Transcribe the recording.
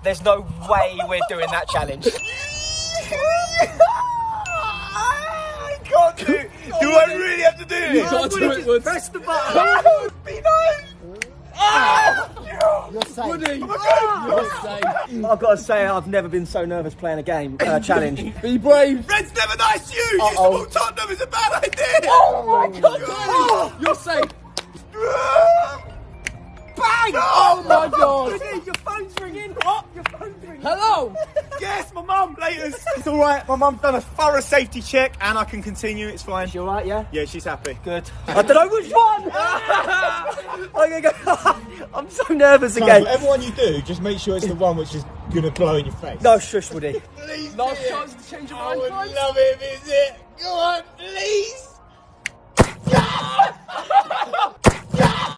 There's no way we're doing that challenge. I can't do it. Do I really have to do it? You can't do it, Woods. Press the button. Be nice. You're safe. Woody, you're safe. I've got to say, I've never been so nervous playing a game, challenge. Be brave. Red's never nice to you. You support Tottenham is a bad idea. Oh my God, you're safe. Bang! Oh my God. Your phone's ringing. What? Your phone's ringing. Hello. Yes, my mum. Laters. It's all right. My mum's done a thorough safety check, and I can continue. It's fine. You alright, yeah? Yeah, she's happy. Good. I don't know which one! I'm gonna go. I'm so nervous again. Whatever one you do, just make sure it's the one which is going to blow in your face. No, shush, Woody. Please. Last chance to change your I mind. would guys. love it if it's it. Go on, please.